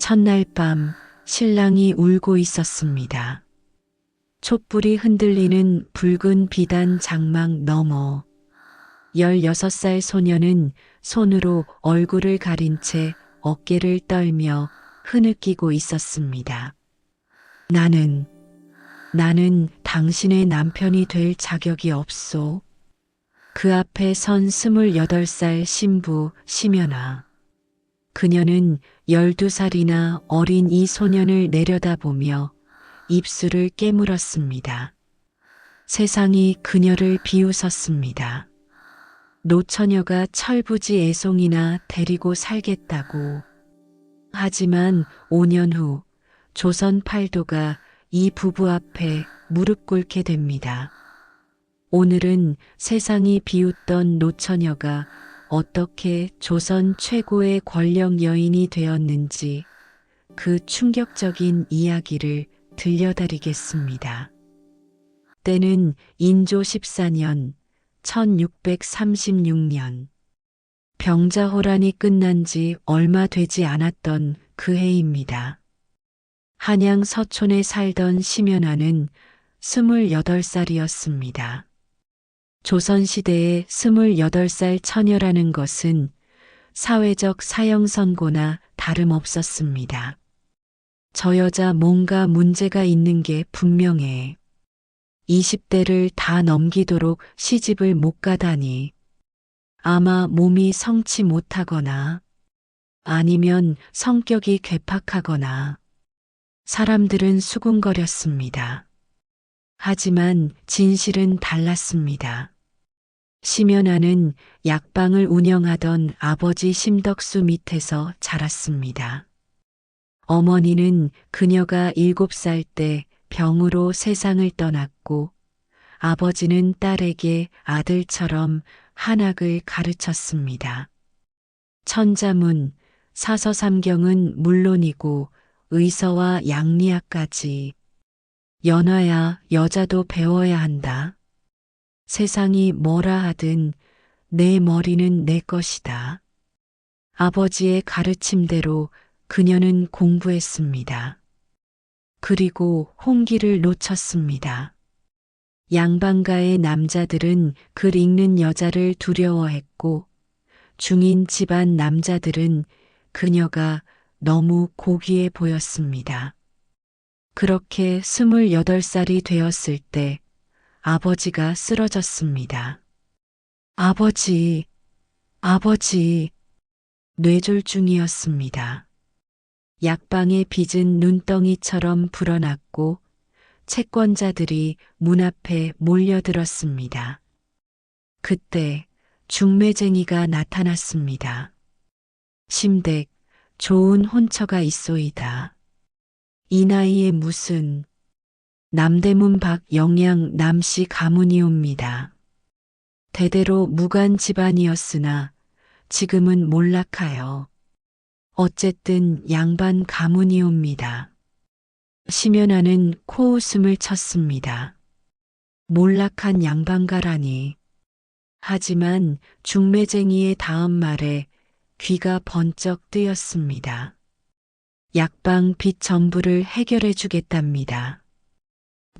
첫날 밤 신랑이 울고 있었습니다. 촛불이 흔들리는 붉은 비단 장막 너머 16살 소녀는 손으로 얼굴을 가린 채 어깨를 떨며 흐느끼고 있었습니다. 나는 당신의 남편이 될 자격이 없소. 그 앞에 선 28살 신부 심연아. 그녀는 12살이나 어린 이 소년을 내려다보며 입술을 깨물었습니다. 세상이 그녀를 비웃었습니다. 노처녀가 철부지 애송이나 데리고 살겠다고. 하지만 5년 후 조선 팔도가 이 부부 앞에 무릎 꿇게 됩니다. 오늘은 세상이 비웃던 노처녀가 어떻게 조선 최고의 권력 여인이 되었는지 그 충격적인 이야기를 들려드리겠습니다. 때는 인조 14년 1636년 병자호란이 끝난 지 얼마 되지 않았던 그 해입니다. 한양 서촌에 살던 심연아는 28살이었습니다. 조선시대의 28살 처녀라는 것은 사회적 사형선고나 다름없었습니다. 저 여자 뭔가 문제가 있는 게 분명해. 20대를 다 넘기도록 시집을 못 가다니. 아마 몸이 성치 못하거나 아니면 성격이 괴팍하거나. 사람들은 수군거렸습니다. 하지만 진실은 달랐습니다. 심연아는 약방을 운영하던 아버지 심덕수 밑에서 자랐습니다. 어머니는 그녀가 7살 때 병으로 세상을 떠났고 아버지는 딸에게 아들처럼 한학을 가르쳤습니다. 천자문, 사서삼경은 물론이고 의서와 양리학까지. 연화야, 여자도 배워야 한다. 세상이 뭐라 하든 내 머리는 내 것이다. 아버지의 가르침대로 그녀는 공부했습니다. 그리고 홍기를 놓쳤습니다. 양반가의 남자들은 글 읽는 여자를 두려워했고 중인 집안 남자들은 그녀가 너무 고귀해 보였습니다. 그렇게 28살이 되었을 때 아버지가 쓰러졌습니다. 아버지, 뇌졸중이었습니다. 약방의 빚은 눈덩이처럼 불어났고 채권자들이 문 앞에 몰려들었습니다. 그때 중매쟁이가 나타났습니다. 심댁, 좋은 혼처가 있소이다. 이 나이에 무슨 남대문 박영양 남씨 가문이옵니다. 대대로 무관 집안이었으나 지금은 몰락하여 어쨌든 양반 가문이옵니다. 심연아는 코웃음을 쳤습니다. 몰락한 양반가라니. 하지만 중매쟁이의 다음 말에 귀가 번쩍 뜨였습니다. 약방 빚 전부를 해결해 주겠답니다.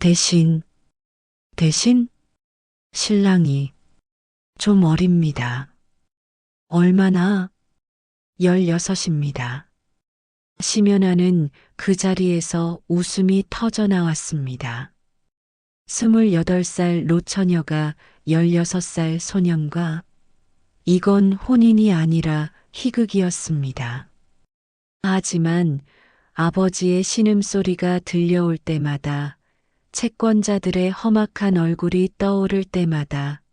대신? 신랑이 좀 어립니다. 얼마나? 16입니다. 심연아는 그 자리에서 웃음이 터져 나왔습니다. 28살 노처녀가 16살 소년과 이건 혼인이 아니라 희극이었습니다. 하지만 아버지의 신음소리가 들려올 때마다 채권자들의 험악한 얼굴이 떠오를 때마다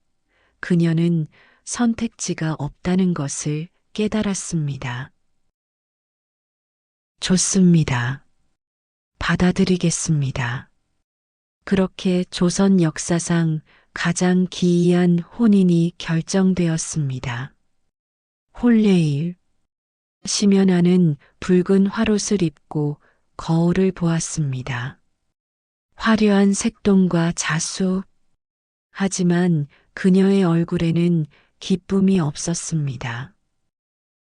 그녀는 선택지가 없다는 것을 깨달았습니다. 좋습니다. 받아들이겠습니다. 그렇게 조선 역사상 가장 기이한 혼인이 결정되었습니다. 혼례일, 심연아는 붉은 화롯을 입고 거울을 보았습니다. 화려한 색동과 자수. 하지만 그녀의 얼굴에는 기쁨이 없었습니다.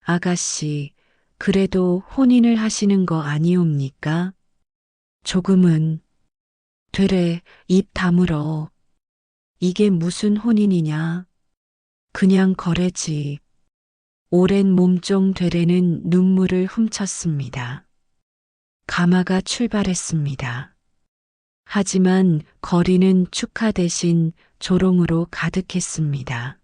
아가씨, 그래도 혼인을 하시는 거 아니옵니까? 조금은. 되래, 입 다물어. 이게 무슨 혼인이냐? 그냥 거래지. 오랜 몸종 되래는 눈물을 훔쳤습니다. 가마가 출발했습니다. 하지만 거리는 축하 대신 조롱으로 가득했습니다.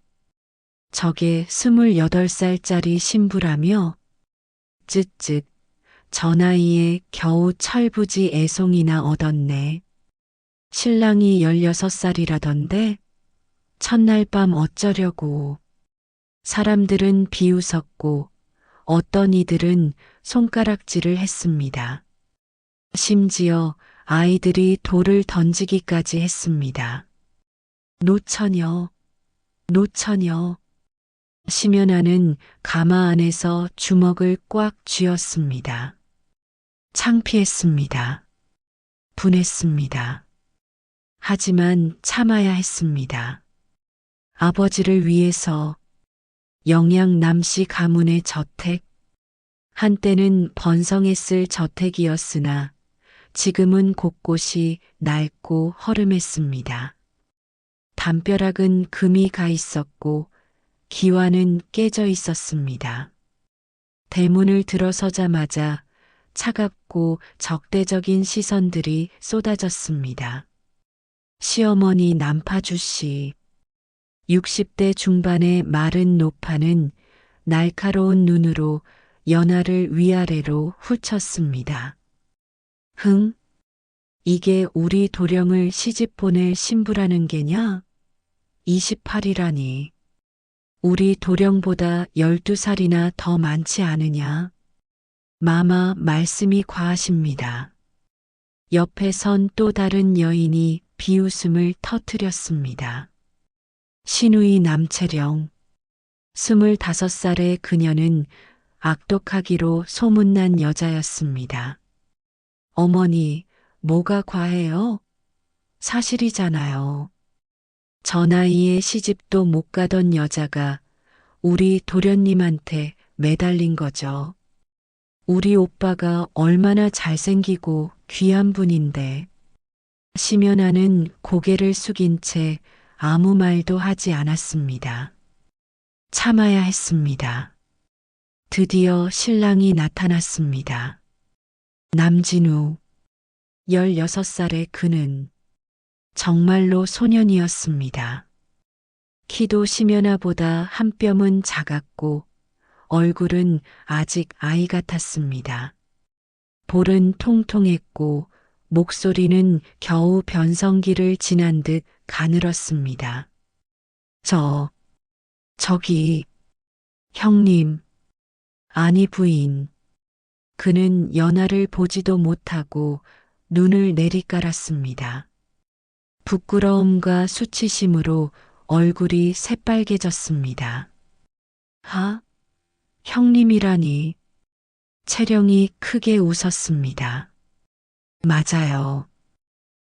저게 28살짜리 신부라며? 쯧쯧, 저 나이에 겨우 철부지 애송이나 얻었네. 신랑이 16살이라던데? 첫날 밤 어쩌려고. 사람들은 비웃었고 어떤 이들은 손가락질을 했습니다. 심지어 아이들이 돌을 던지기까지 했습니다. 노처녀, 노처녀. 심연아는 가마 안에서 주먹을 꽉 쥐었습니다. 창피했습니다. 분했습니다. 하지만 참아야 했습니다. 아버지를 위해서 영양남씨 가문의 저택, 한때는 번성했을 저택이었으나 지금은 곳곳이 낡고 허름했습니다. 담벼락은 금이 가 있었고 기와는 깨져 있었습니다. 대문을 들어서자마자 차갑고 적대적인 시선들이 쏟아졌습니다. 시어머니 남파주 씨. 60대 중반의 마른 노파는 날카로운 눈으로 연하를 위아래로 훑쳤습니다. 흥? 이게 우리 도령을 시집 보낼 신부라는 게냐? 28이라니. 우리 도령보다 12살이나 더 많지 않으냐? 마마 말씀이 과하십니다. 옆에 선 또 다른 여인이 비웃음을 터뜨렸습니다. 신우이 남채령. 25살의 그녀는 악독하기로 소문난 여자였습니다. 어머니, 뭐가 과해요? 사실이잖아요. 저 나이에 시집도 못 가던 여자가 우리 도련님한테 매달린 거죠. 우리 오빠가 얼마나 잘생기고 귀한 분인데. 심연아는 고개를 숙인 채 아무 말도 하지 않았습니다. 참아야 했습니다. 드디어 신랑이 나타났습니다. 남진우. 16살의 그는 정말로 소년이었습니다. 키도 심연아보다 한 뼘은 작았고 얼굴은 아직 아이 같았습니다. 볼은 통통했고 목소리는 겨우 변성기를 지난 듯 가늘었습니다. 저기, 형님. 아니 부인. 그는 연하를 보지도 못하고 눈을 내리깔았습니다. 부끄러움과 수치심으로 얼굴이 새빨개졌습니다. 형님이라니. 채령이 크게 웃었습니다. 맞아요.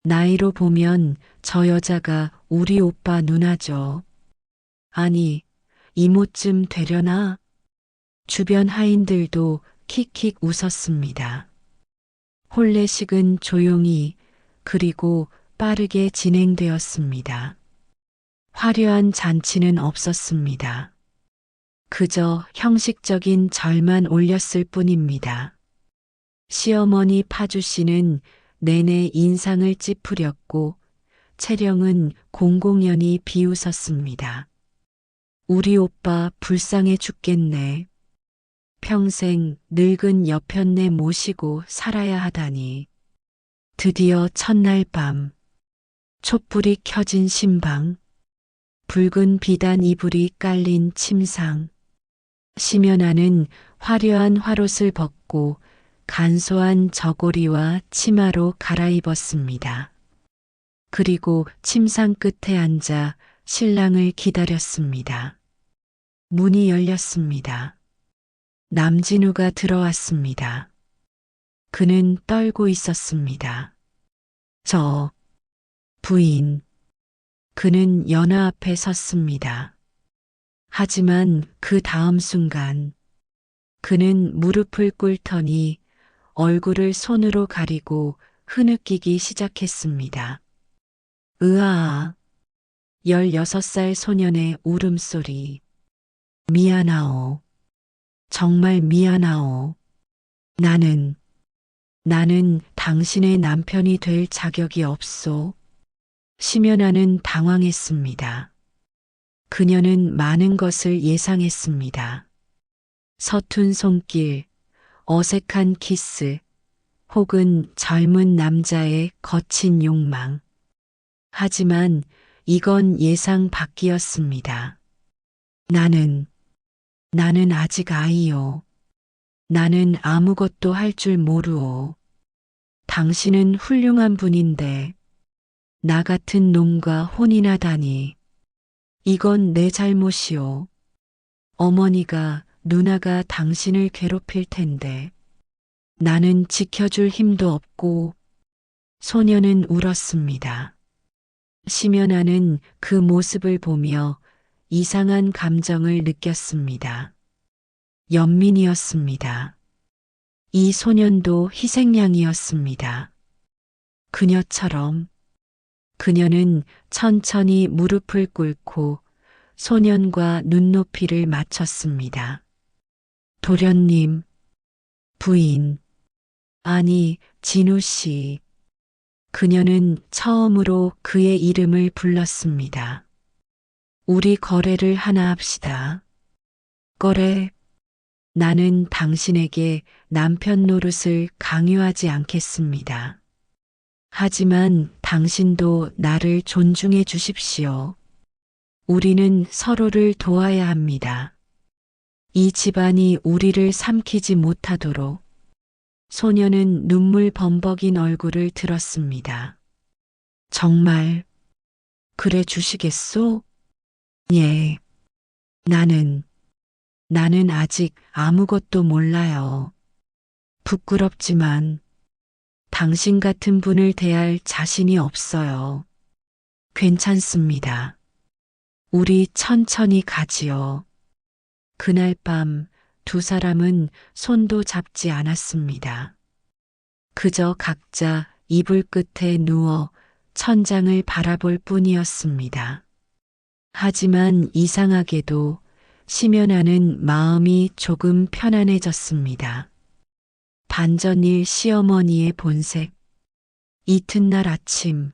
나이로 보면 저 여자가 우리 오빠 누나죠. 아니, 이모쯤 되려나? 주변 하인들도 킥킥 웃었습니다. 혼례식은 조용히 그리고 빠르게 진행되었습니다. 화려한 잔치는 없었습니다. 그저 형식적인 절만 올렸을 뿐입니다. 시어머니 파주 씨는 내내 인상을 찌푸렸고 채령은 공공연히 비웃었습니다. 우리 오빠 불쌍해 죽겠네. 평생 늙은 여편네 모시고 살아야 하다니. 드디어 첫날 밤, 촛불이 켜진 신방, 붉은 비단 이불이 깔린 침상. 심연아는 화려한 화롯을 벗고 간소한 저고리와 치마로 갈아입었습니다. 그리고 침상 끝에 앉아 신랑을 기다렸습니다. 문이 열렸습니다. 남진우가 들어왔습니다. 그는 떨고 있었습니다. 부인. 그는 연하 앞에 섰습니다. 하지만 그 다음 순간 그는 무릎을 꿇더니 얼굴을 손으로 가리고 흐느끼기 시작했습니다. 으아. 16살 소년의 울음소리. 미안하오. 정말 미안하오. 나는 당신의 남편이 될 자격이 없소. 심연아는 당황했습니다. 그녀는 많은 것을 예상했습니다. 서툰 손길, 어색한 키스, 혹은 젊은 남자의 거친 욕망. 하지만 이건 예상 밖이었습니다. 나는 아직 아이요. 나는 아무것도 할 줄 모르오. 당신은 훌륭한 분인데 나 같은 놈과 혼인하다니. 이건 내 잘못이오. 어머니가, 누나가 당신을 괴롭힐 텐데 나는 지켜줄 힘도 없고. 소녀는 울었습니다. 심연아는 그 모습을 보며 이상한 감정을 느꼈습니다. 연민이었습니다. 이 소년도 희생양이었습니다. 그녀처럼. 그녀는 천천히 무릎을 꿇고 소년과 눈높이를 맞췄습니다. 도련님, 부인, 아니, 진우 씨. 그녀는 처음으로 그의 이름을 불렀습니다. 우리 거래를 하나 합시다. 거래. 나는 당신에게 남편 노릇을 강요하지 않겠습니다. 하지만 당신도 나를 존중해 주십시오. 우리는 서로를 도와야 합니다. 이 집안이 우리를 삼키지 못하도록. 소녀는 눈물 범벅인 얼굴을 들었습니다. 정말 그래 주시겠소? 예. 나는 아직 아무것도 몰라요. 부끄럽지만 당신 같은 분을 대할 자신이 없어요. 괜찮습니다. 우리 천천히 가지요. 그날 밤 두 사람은 손도 잡지 않았습니다. 그저 각자 이불 끝에 누워 천장을 바라볼 뿐이었습니다. 하지만 이상하게도 심연아는 마음이 조금 편안해졌습니다. 반전일 시어머니의 본색. 이튿날 아침,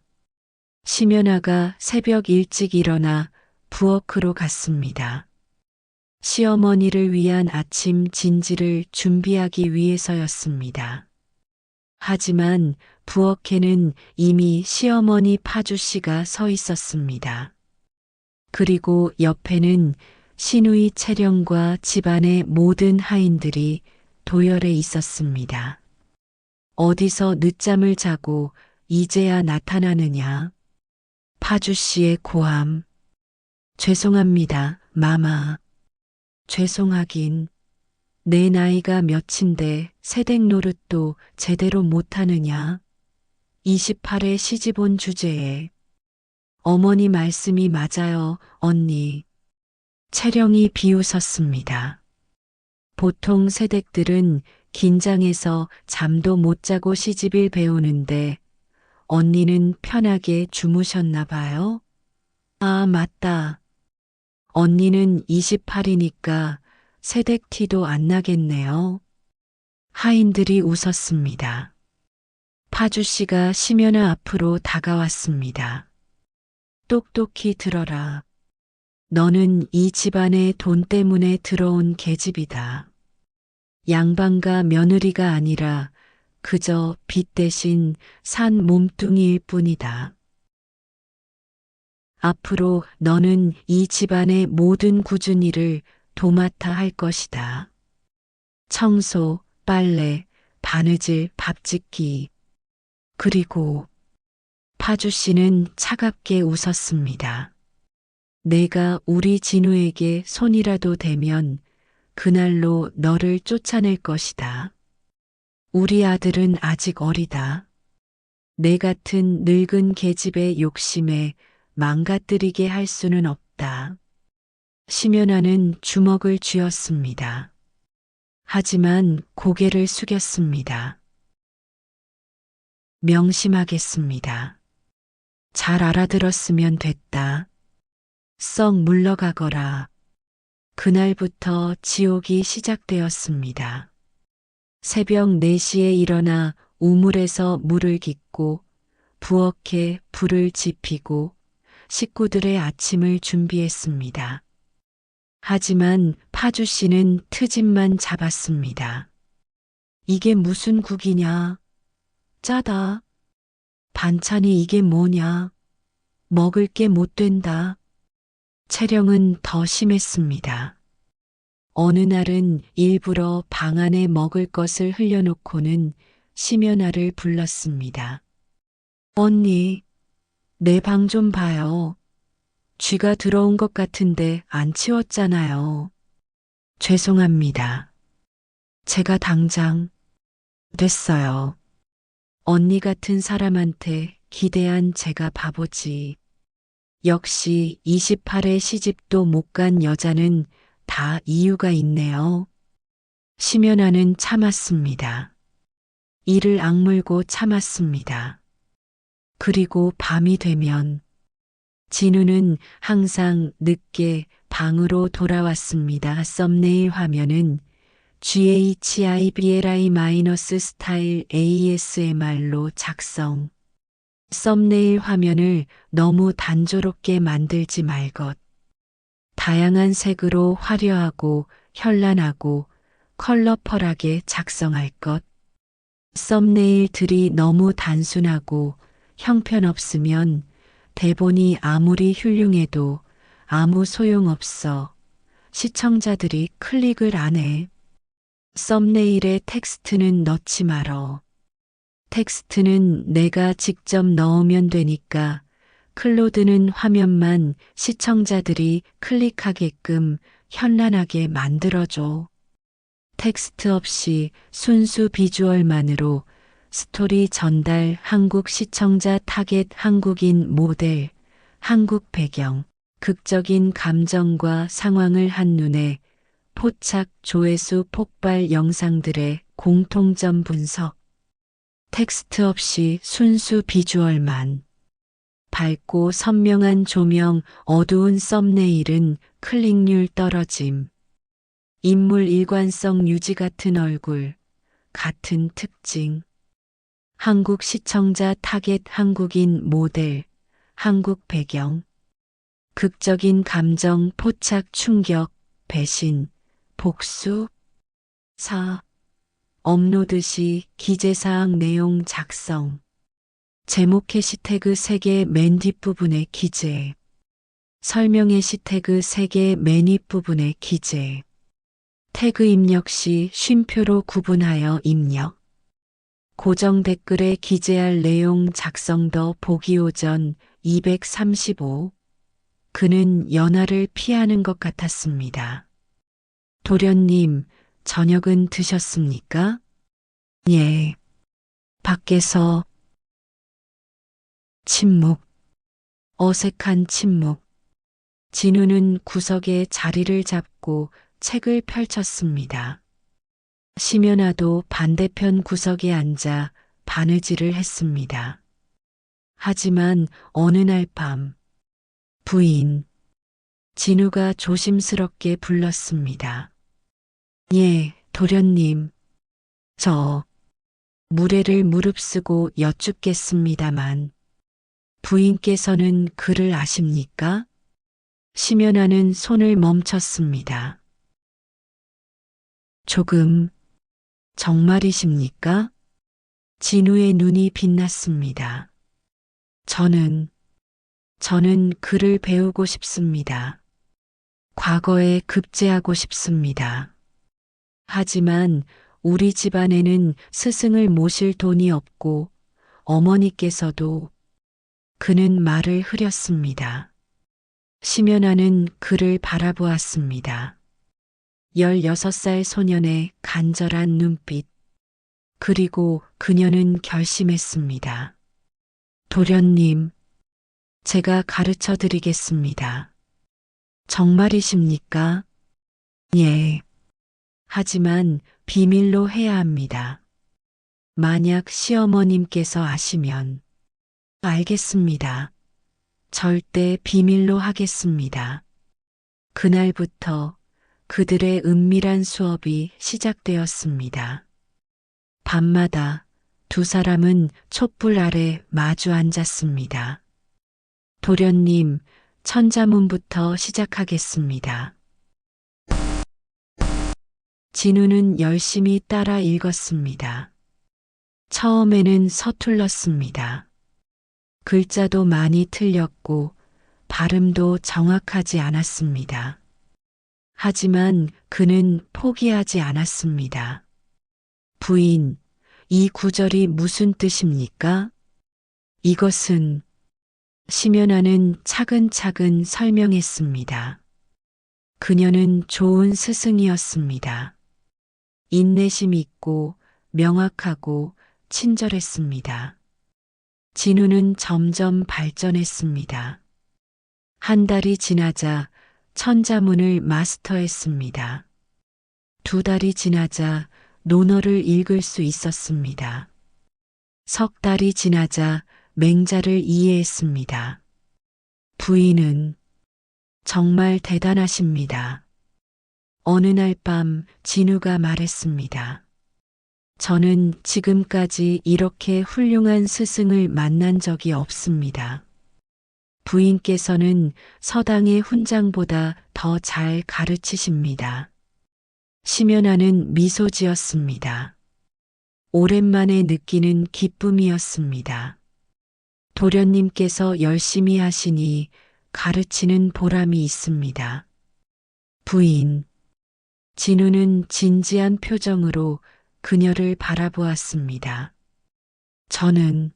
심연아가 새벽 일찍 일어나 부엌으로 갔습니다. 시어머니를 위한 아침 진지를 준비하기 위해서였습니다. 하지만 부엌에는 이미 시어머니 파주 씨가 서 있었습니다. 그리고 옆에는 시누이 채령과 집안의 모든 하인들이 도열해 있었습니다. 어디서 늦잠을 자고 이제야 나타나느냐. 파주 씨의 고함. 죄송합니다, 마마. 죄송하긴. 내 나이가 몇인데 새댁 노릇도 제대로 못하느냐. 28에 시집 온 주제에. 어머니 말씀이 맞아요, 언니. 채령이 비웃었습니다. 보통 새댁들은 긴장해서 잠도 못 자고 시집을 배우는데 언니는 편하게 주무셨나 봐요? 아, 맞다. 언니는 28이니까 새댁 티도 안 나겠네요. 하인들이 웃었습니다. 파주 씨가 심연아 앞으로 다가왔습니다. 똑똑히 들어라. 너는 이 집안의 돈 때문에 들어온 계집이다. 양반과 며느리가 아니라 그저 빚 대신 산 몸뚱이일 뿐이다. 앞으로 너는 이 집안의 모든 굳은 일을 도맡아 할 것이다. 청소, 빨래, 바느질, 밥 짓기. 그리고 파주 씨는 차갑게 웃었습니다. 내가 우리 진우에게 손이라도 대면 그날로 너를 쫓아낼 것이다. 우리 아들은 아직 어리다. 내 같은 늙은 계집의 욕심에 망가뜨리게 할 수는 없다. 심연아는 주먹을 쥐었습니다. 하지만 고개를 숙였습니다. 명심하겠습니다. 잘 알아들었으면 됐다. 썩 물러가거라. 그날부터 지옥이 시작되었습니다. 새벽 4시에 일어나 우물에서 물을 깃고 부엌에 불을 지피고 식구들의 아침을 준비했습니다. 하지만 파주 씨는 트집만 잡았습니다. 이게 무슨 국이냐? 짜다. 반찬이 이게 뭐냐? 먹을 게 못 된다. 채령은 더 심했습니다. 어느 날은 일부러 방 안에 먹을 것을 흘려놓고는 심연아를 불렀습니다. 언니, 내 방 좀 봐요. 쥐가 들어온 것 같은데 안 치웠잖아요. 죄송합니다. 제가 당장 됐어요. 언니 같은 사람한테 기대한 제가 바보지. 역시 28회 시집도 못 간 여자는 다 이유가 있네요. 심연아는 참았습니다. 이를 악물고 참았습니다. 그리고 밤이 되면 진우는 항상 늦게 방으로 돌아왔습니다. 썸네일 화면은 GHIBLI- 스타일 ASMR로 작성. 썸네일 화면을 너무 단조롭게 만들지 말것. 다양한 색으로 화려하고 현란하고 컬러펄하게 작성할 것. 썸네일들이 너무 단순하고 형편없으면 대본이 아무리 훌륭해도 아무 소용없어. 시청자들이 클릭을 안 해. 썸네일에 텍스트는 넣지 말어. 텍스트는 내가 직접 넣으면 되니까 클로드는 화면만 시청자들이 클릭하게끔 현란하게 만들어줘. 텍스트 없이 순수 비주얼만으로 스토리 전달 한국 시청자 타겟 한국인 모델, 한국 배경, 극적인 감정과 상황을 한눈에 포착 조회수 폭발 영상들의 공통점 분석. 텍스트 없이 순수 비주얼만. 밝고 선명한 조명, 어두운 썸네일은 클릭률 떨어짐. 인물 일관성 유지 같은 얼굴, 같은 특징. 한국 시청자 타겟 한국인 모델, 한국 배경. 극적인 감정 포착 충격, 배신, 복수. 4. 업로드 시 기재사항 내용 작성. 제목 해시태그 3개 맨 뒷부분에 기재. 설명 해시태그 3개 맨 윗부분에 기재. 태그 입력 시 쉼표로 구분하여 입력. 고정 댓글에 기재할 내용 작성. 더 보기 오전 235. 그는 연하를 피하는 것 같았습니다. 도련님, 저녁은 드셨습니까? 예. 밖에서. 침묵. 어색한 침묵. 진우는 구석에 자리를 잡고 책을 펼쳤습니다. 심연아도 반대편 구석에 앉아 바느질을 했습니다. 하지만 어느 날 밤, 부인, 진우가 조심스럽게 불렀습니다. 예, 도련님. 저 무례를 무릅쓰고 여쭙겠습니다만 부인께서는 그를 아십니까? 심연아는 손을 멈췄습니다. 조금. 정말이십니까? 진우의 눈이 빛났습니다. 저는 그를 배우고 싶습니다. 과거에 급제하고 싶습니다. 하지만 우리 집안에는 스승을 모실 돈이 없고 어머니께서도. 그는 말을 흐렸습니다. 심연아는 그를 바라보았습니다. 16살 소년의 간절한 눈빛. 그리고 그녀는 결심했습니다. 도련님, 제가 가르쳐 드리겠습니다. 정말이십니까? 예. 하지만 비밀로 해야 합니다. 만약 시어머님께서 아시면. 알겠습니다. 절대 비밀로 하겠습니다. 그날부터 그들의 은밀한 수업이 시작되었습니다. 밤마다 두 사람은 촛불 아래 마주 앉았습니다. 도련님, 천자문부터 시작하겠습니다. 진우는 열심히 따라 읽었습니다. 처음에는 서툴렀습니다. 글자도 많이 틀렸고 발음도 정확하지 않았습니다. 하지만 그는 포기하지 않았습니다. 부인, 이 구절이 무슨 뜻입니까? 이것은 심연아는 차근차근 설명했습니다. 그녀는 좋은 스승이었습니다. 인내심 있고 명확하고 친절했습니다. 진우는 점점 발전했습니다. 한 달이 지나자 천자문을 마스터했습니다. 두 달이 지나자 논어를 읽을 수 있었습니다. 석 달이 지나자 맹자를 이해했습니다. 부인은 정말 대단하십니다. 어느 날 밤 진우가 말했습니다. 저는 지금까지 이렇게 훌륭한 스승을 만난 적이 없습니다. 부인께서는 서당의 훈장보다 더 잘 가르치십니다. 심연아는 미소 지었습니다. 오랜만에 느끼는 기쁨이었습니다. 도련님께서 열심히 하시니 가르치는 보람이 있습니다. 부인. 진우는 진지한 표정으로 그녀를 바라보았습니다. 저는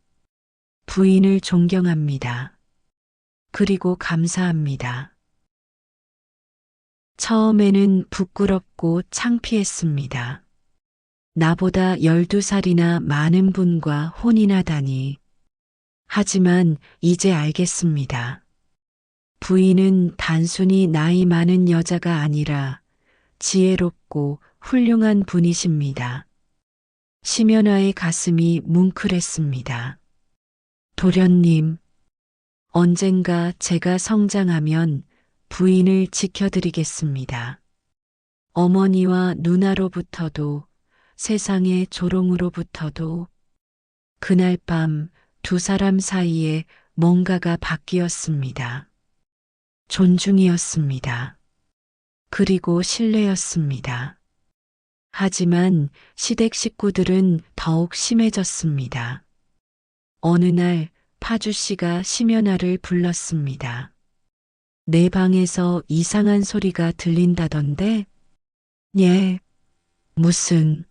부인을 존경합니다. 그리고 감사합니다. 처음에는 부끄럽고 창피했습니다. 나보다 12살이나 많은 분과 혼인하다니. 하지만 이제 알겠습니다. 부인은 단순히 나이 많은 여자가 아니라 지혜롭고 훌륭한 분이십니다. 심연아의 가슴이 뭉클했습니다. 도련님, 언젠가 제가 성장하면 부인을 지켜드리겠습니다. 어머니와 누나로부터도 세상의 조롱으로부터도. 그날 밤 두 사람 사이에 뭔가가 바뀌었습니다. 존중이었습니다. 그리고 신뢰였습니다. 하지만 시댁 식구들은 더욱 심해졌습니다. 어느 날 파주 씨가 심연아를 불렀습니다. 내 방에서 이상한 소리가 들린다던데? 예. 무슨?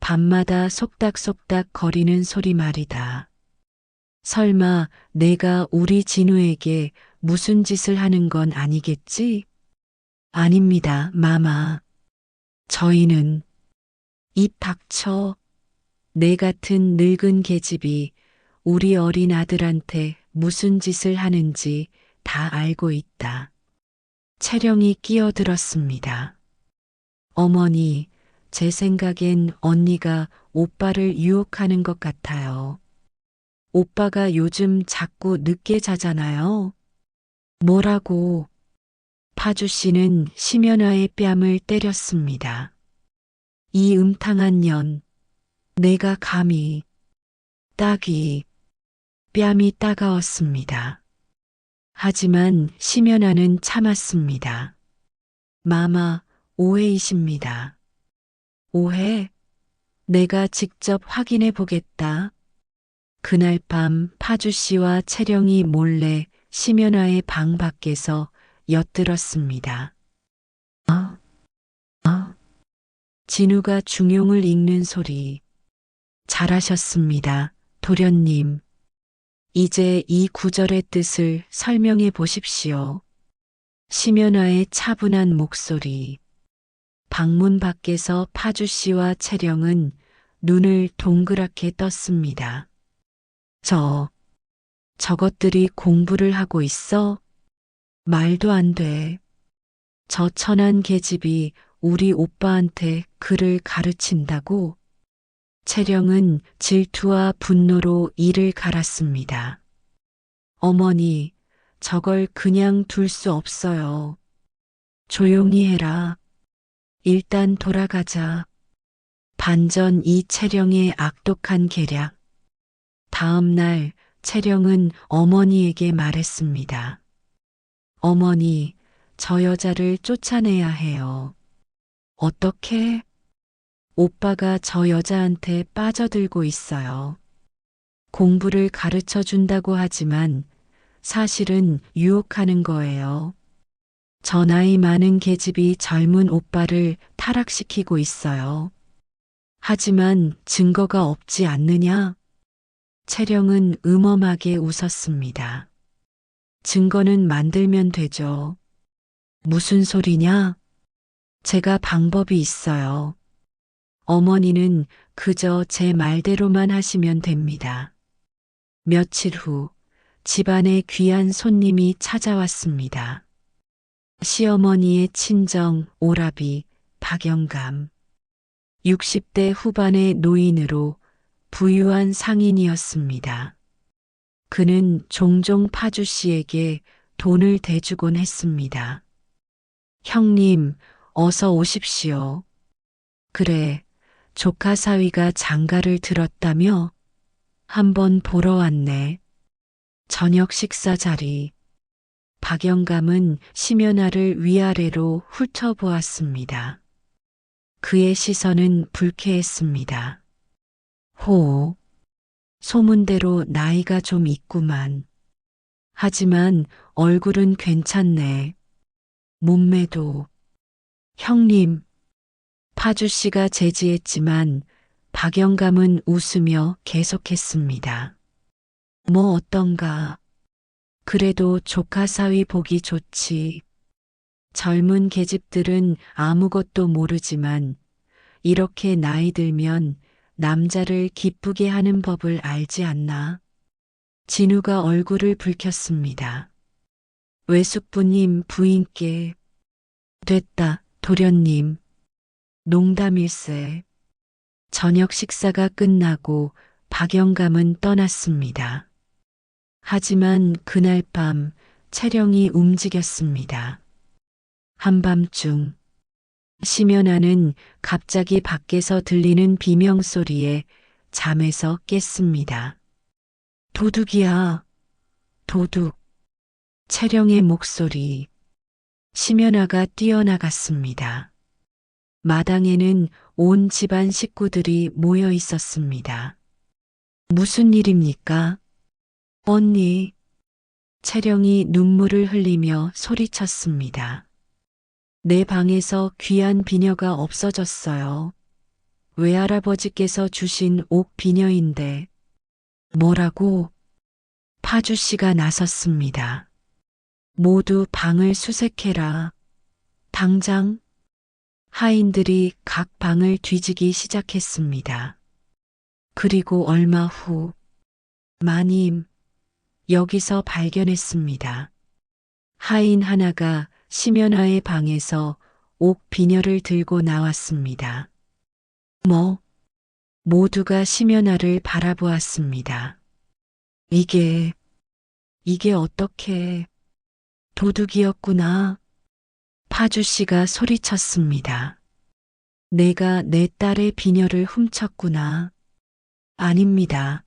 밤마다 속닥속닥 거리는 소리 말이다. 설마 내가 우리 진우에게 무슨 짓을 하는 건 아니겠지? 아닙니다, 마마. 저희는. 입 닥쳐. 내 같은 늙은 계집이 우리 어린 아들한테 무슨 짓을 하는지 다 알고 있다. 채령이 끼어들었습니다. 어머니, 제 생각엔 언니가 오빠를 유혹하는 것 같아요. 오빠가 요즘 자꾸 늦게 자잖아요. 뭐라고? 파주 씨는 심연아의 뺨을 때렸습니다. 이 음탕한 년, 내가 감히. 딱이. 뺨이 따가웠습니다. 하지만 심연아는 참았습니다. 마마, 오해이십니다. 오해? 내가 직접 확인해 보겠다. 그날 밤 파주 씨와 채령이 몰래 심연아의 방 밖에서 엿들었습니다. 진우가 중용을 읽는 소리. 잘하셨습니다, 도련님. 이제 이 구절의 뜻을 설명해 보십시오. 심연아의 차분한 목소리. 방문 밖에서 파주 씨와 채령은 눈을 동그랗게 떴습니다. 저것들이 공부를 하고 있어? 말도 안 돼. 저 천한 계집이 우리 오빠한테 글을 가르친다고? 채령은 질투와 분노로 이를 갈았습니다. 어머니, 저걸 그냥 둘 수 없어요. 조용히 해라. 일단 돌아가자. 반전 이채령의 악독한 계략. 다음 날 채령은 어머니에게 말했습니다. 어머니, 저 여자를 쫓아내야 해요. 어떻게? 오빠가 저 여자한테 빠져들고 있어요. 공부를 가르쳐 준다고 하지만 사실은 유혹하는 거예요. 저 나이 많은 계집이 젊은 오빠를 타락시키고 있어요. 하지만 증거가 없지 않느냐? 채령은 음험하게 웃었습니다. 증거는 만들면 되죠. 무슨 소리냐? 제가 방법이 있어요. 어머니는 그저 제 말대로만 하시면 됩니다. 며칠 후 집안에 귀한 손님이 찾아왔습니다. 시어머니의 친정 오라비 박영감. 60대 후반의 노인으로 부유한 상인이었습니다. 그는 종종 파주 씨에게 돈을 대주곤 했습니다. 형님, 어서 오십시오. 그래, 조카 사위가 장가를 들었다며? 한번 보러 왔네. 저녁 식사 자리. 박영감은 심연아를 위아래로 훑어보았습니다. 그의 시선은 불쾌했습니다. 호, 소문대로 나이가 좀 있구만. 하지만 얼굴은 괜찮네. 몸매도. 형님, 파주씨가 제지했지만 박영감은 웃으며 계속했습니다. 뭐 어떤가. 그래도 조카 사위 보기 좋지. 젊은 계집들은 아무것도 모르지만 이렇게 나이 들면 남자를 기쁘게 하는 법을 알지 않나? 진우가 얼굴을 붉혔습니다. 외숙부님 부인께. 됐다, 도련님. 농담일세. 저녁 식사가 끝나고 박영감은 떠났습니다. 하지만 그날 밤 채령이 움직였습니다. 한밤중 심연아는 갑자기 밖에서 들리는 비명소리에 잠에서 깼습니다. 도둑이야. 도둑. 채령의 목소리. 심연아가 뛰어나갔습니다. 마당에는 온 집안 식구들이 모여 있었습니다. 무슨 일입니까? 언니. 채령이 눈물을 흘리며 소리쳤습니다. 내 방에서 귀한 비녀가 없어졌어요. 외할아버지께서 주신 옥 비녀인데. 뭐라고? 파주씨가 나섰습니다. 모두 방을 수색해라. 당장. 하인들이 각 방을 뒤지기 시작했습니다. 그리고 얼마 후 마님, 여기서 발견했습니다. 하인 하나가 심연아의 방에서 옥 비녀를 들고 나왔습니다. 뭐? 모두가 심연아를 바라보았습니다. 이게 어떻게 도둑이었구나. 파주씨가 소리쳤습니다. 내가 내 딸의 비녀를 훔쳤구나. 아닙니다.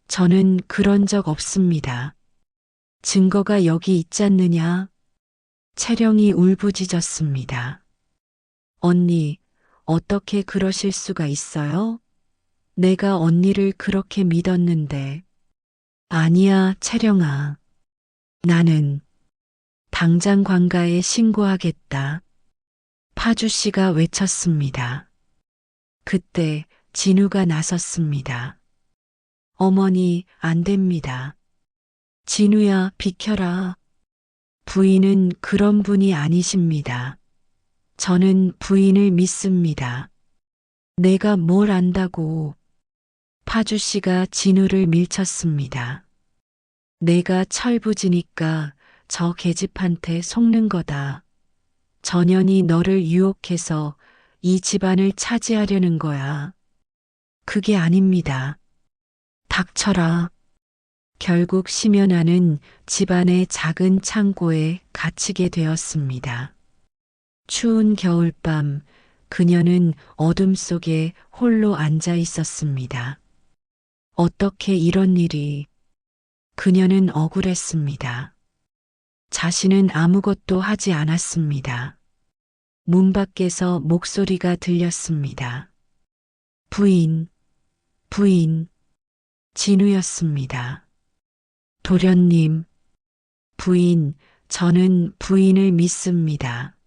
저는 그런 적 없습니다. 증거가 여기 있지 않느냐? 채령이 울부짖었습니다. 언니, 어떻게 그러실 수가 있어요? 내가 언니를 그렇게 믿었는데. 아니야, 채령아. 나는 당장 관가에 신고하겠다. 파주씨가 외쳤습니다. 그때 진우가 나섰습니다. 어머니, 안 됩니다. 진우야, 비켜라. 부인은 그런 분이 아니십니다. 저는 부인을 믿습니다. 내가 뭘 안다고. 파주씨가 진우를 밀쳤습니다. 내가 철부지니까 저 계집한테 속는 거다. 전현이 너를 유혹해서 이 집안을 차지하려는 거야. 그게 아닙니다. 닥쳐라. 결국 심연아는 집안의 작은 창고에 갇히게 되었습니다. 추운 겨울밤, 그녀는 어둠 속에 홀로 앉아 있었습니다. 어떻게 이런 일이? 그녀는 억울했습니다. 자신은 아무것도 하지 않았습니다. 문 밖에서 목소리가 들렸습니다. 부인, 부인, 진우였습니다. 도련님, 부인, 저는 부인을 믿습니다.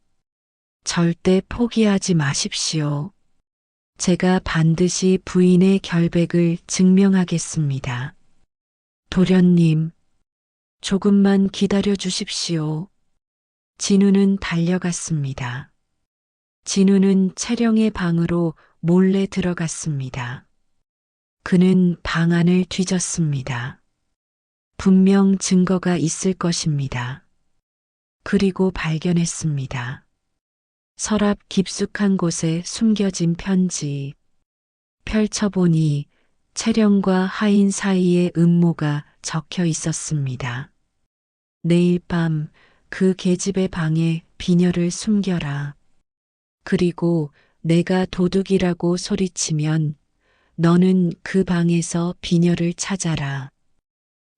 절대 포기하지 마십시오. 제가 반드시 부인의 결백을 증명하겠습니다. 도련님, 조금만 기다려 주십시오. 진우는 달려갔습니다. 진우는 채령의 방으로 몰래 들어갔습니다. 그는 방 안을 뒤졌습니다. 분명 증거가 있을 것입니다. 그리고 발견했습니다. 서랍 깊숙한 곳에 숨겨진 편지. 펼쳐보니 채령과 하인 사이에 음모가 적혀 있었습니다. 내일 밤 그 계집의 방에 비녀를 숨겨라. 그리고 내가 도둑이라고 소리치면 너는 그 방에서 비녀를 찾아라.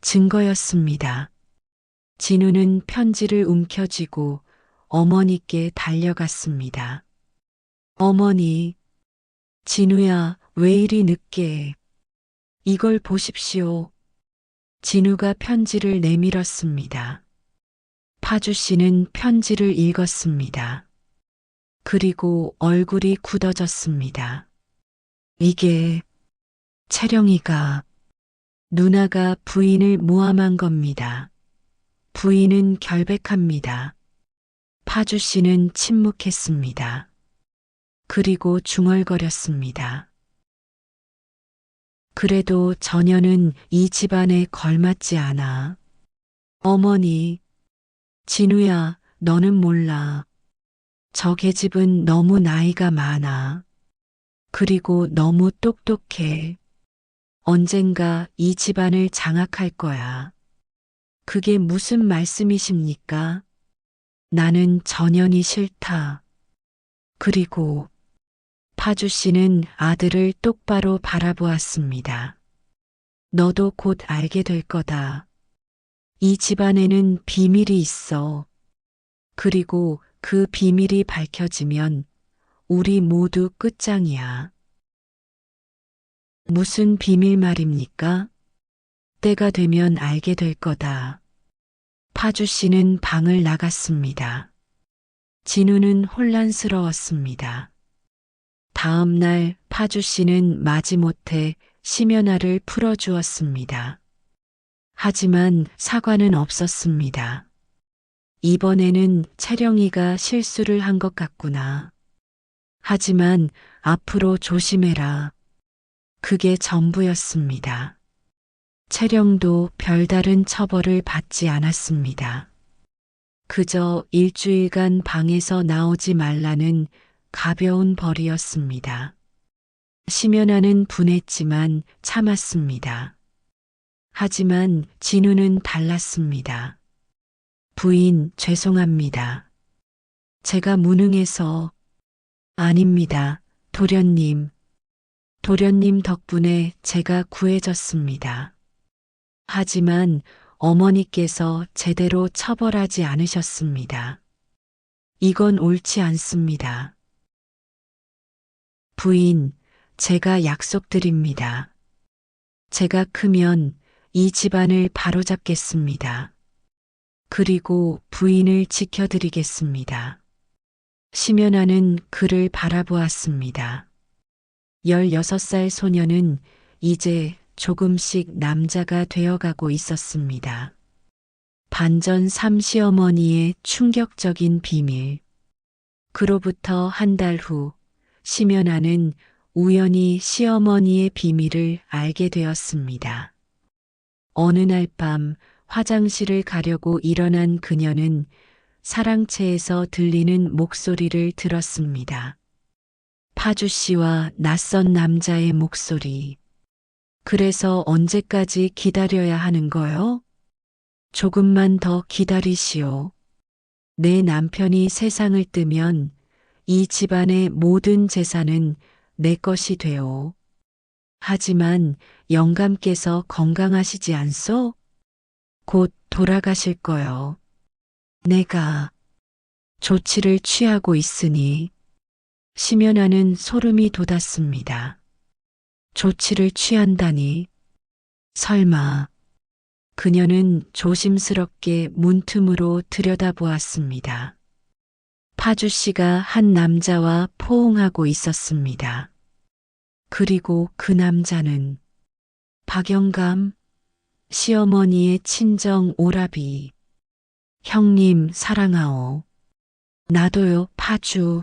증거였습니다. 진우는 편지를 움켜쥐고 어머니께 달려갔습니다. 어머니, 진우야, 왜 이리 늦게? 이걸 보십시오. 진우가 편지를 내밀었습니다. 파주 씨는 편지를 읽었습니다. 그리고 얼굴이 굳어졌습니다. 이게 채령이가 누나가 부인을 모함한 겁니다. 부인은 결백합니다. 파주 씨는 침묵했습니다. 그리고 중얼거렸습니다. 그래도 전혀는 이 집안에 걸맞지 않아. 어머니, 진우야, 너는 몰라. 저 계집은 너무 나이가 많아. 그리고 너무 똑똑해. 언젠가 이 집안을 장악할 거야. 그게 무슨 말씀이십니까? 나는 전현이 싫다. 그리고 파주 씨는 아들을 똑바로 바라보았습니다. 너도 곧 알게 될 거다. 이 집안에는 비밀이 있어. 그리고 그 비밀이 밝혀지면 우리 모두 끝장이야. 무슨 비밀 말입니까? 때가 되면 알게 될 거다. 파주 씨는 방을 나갔습니다. 진우는 혼란스러웠습니다. 다음 날 파주 씨는 마지못해 심연아를 풀어주었습니다. 하지만 사과는 없었습니다. 이번에는 채령이가 실수를 한 것 같구나. 하지만 앞으로 조심해라. 그게 전부였습니다. 채령도 별다른 처벌을 받지 않았습니다. 그저 일주일간 방에서 나오지 말라는 가벼운 벌이었습니다. 심연아는 분했지만 참았습니다. 하지만 진우는 달랐습니다. 부인, 죄송합니다. 제가 무능해서. 아닙니다, 도련님. 도련님 덕분에 제가 구해졌습니다. 하지만 어머니께서 제대로 처벌하지 않으셨습니다. 이건 옳지 않습니다. 부인, 제가 약속드립니다. 제가 크면 이 집안을 바로잡겠습니다. 그리고 부인을 지켜드리겠습니다. 심연아는 그를 바라보았습니다. 16살 소녀는 이제 조금씩 남자가 되어가고 있었습니다. 반전 삼시어머니의 충격적인 비밀. 그로부터 한 달 후, 심연아는 우연히 시어머니의 비밀을 알게 되었습니다. 어느 날 밤 화장실을 가려고 일어난 그녀는 사랑채에서 들리는 목소리를 들었습니다. 파주 씨와 낯선 남자의 목소리. 그래서 언제까지 기다려야 하는 거요? 조금만 더 기다리시오. 내 남편이 세상을 뜨면 이 집안의 모든 재산은 내 것이 되오. 하지만 영감께서 건강하시지 않소? 곧 돌아가실 거요. 내가 조치를 취하고 있으니 심연아는 소름이 돋았습니다. 조치를 취한다니. 설마. 그녀는 조심스럽게 문틈으로 들여다보았습니다. 파주 씨가 한 남자와 포옹하고 있었습니다. 그리고 그 남자는 박영감, 시어머니의 친정 오라비. 형님 사랑하오. 나도요, 파주.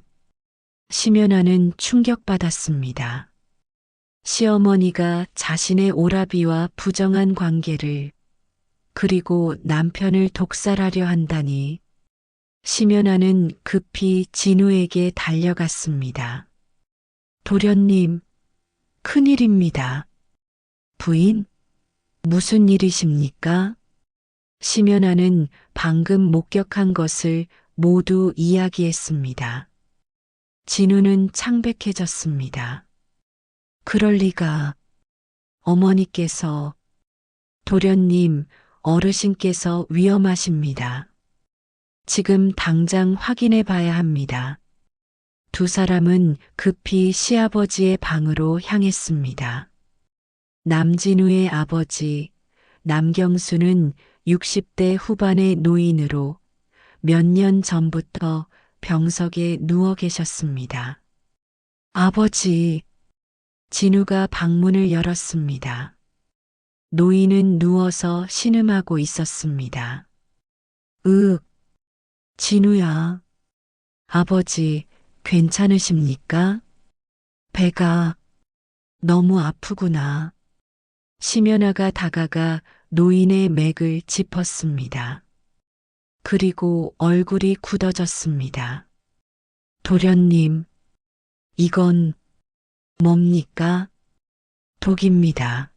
심연아는 충격받았습니다. 시어머니가 자신의 오라비와 부정한 관계를, 그리고 남편을 독살하려 한다니. 심연아는 급히 진우에게 달려갔습니다. 도련님, 큰일입니다. 부인, 무슨 일이십니까? 심연아는 방금 목격한 것을 모두 이야기했습니다. 진우는 창백해졌습니다. 그럴 리가. 어머니께서, 도련님, 어르신께서 위험하십니다. 지금 당장 확인해 봐야 합니다. 두 사람은 급히 시아버지의 방으로 향했습니다. 남진우의 아버지, 남경수는 60대 후반의 노인으로 몇 년 전부터 병석에 누워 계셨습니다. 아버지, 진우가 방문을 열었습니다. 노인은 누워서 신음하고 있었습니다. 진우야. 아버지, 괜찮으십니까? 배가 너무 아프구나. 심연아가 다가가 노인의 맥을 짚었습니다. 그리고 얼굴이 굳어졌습니다. 도련님, 이건 뭡니까? 독입니다.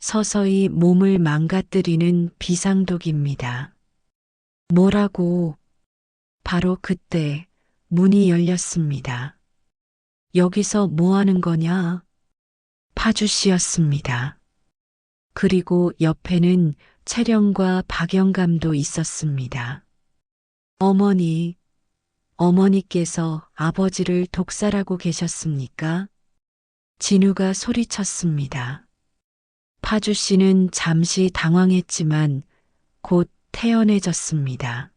서서히 몸을 망가뜨리는 비상독입니다. 뭐라고? 바로 그때 문이 열렸습니다. 여기서 뭐 하는 거냐? 파주 씨였습니다. 그리고 옆에는 채령과 박영감도 있었습니다. 어머니, 어머니께서 아버지를 독살하고 계셨습니까? 진우가 소리쳤습니다. 파주 씨는 잠시 당황했지만 곧 태연해졌습니다.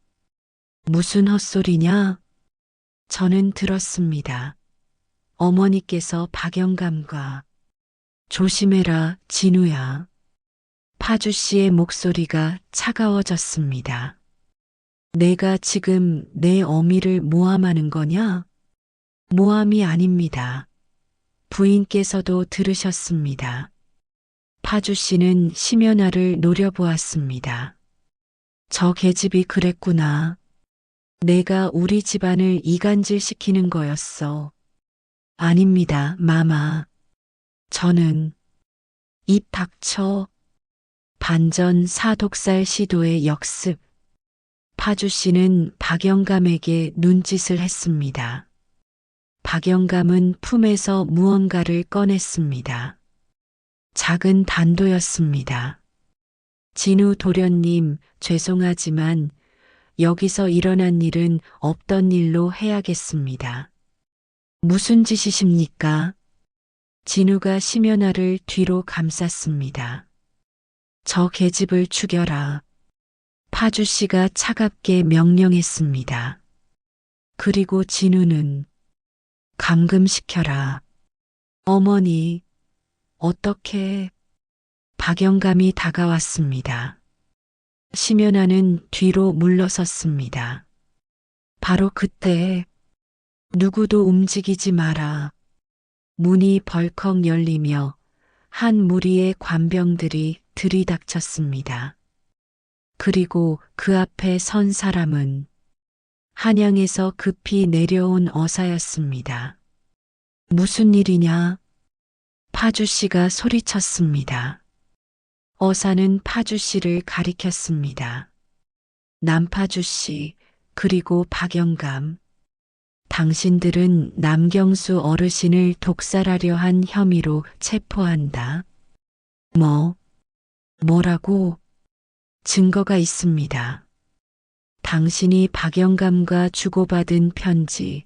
무슨 헛소리냐? 저는 들었습니다. 어머니께서 박영감과. 조심해라, 진우야. 파주 씨의 목소리가 차가워졌습니다. 내가 지금 내 어미를 모함하는 거냐? 모함이 아닙니다. 부인께서도 들으셨습니다. 파주 씨는 심연아를 노려보았습니다. 저 계집이 그랬구나. 내가 우리 집안을 이간질시키는 거였어. 아닙니다, 마마. 저는 입 닥쳐. 반전 사독살 시도의 역습. 파주 씨는 박영감에게 눈짓을 했습니다. 박영감은 품에서 무언가를 꺼냈습니다. 작은 단도였습니다. 진우 도련님, 죄송하지만 여기서 일어난 일은 없던 일로 해야겠습니다. 무슨 짓이십니까? 진우가 심연아를 뒤로 감쌌습니다. 저 계집을 죽여라. 파주 씨가 차갑게 명령했습니다. 그리고 진우는 감금시켜라. 어머니, 어떻게? 박영감이 다가왔습니다. 심연아는 뒤로 물러섰습니다. 바로 그때 누구도 움직이지 마라. 문이 벌컥 열리며 한 무리의 관병들이 들이닥쳤습니다. 그리고 그 앞에 선 사람은 한양에서 급히 내려온 어사였습니다. 무슨 일이냐? 파주 씨가 소리쳤습니다. 어사는 파주 씨를 가리켰습니다. 남파주 씨, 그리고 박영감. 당신들은 남경수 어르신을 독살하려 한 혐의로 체포한다. 뭐라고? 증거가 있습니다. 당신이 박영감과 주고받은 편지,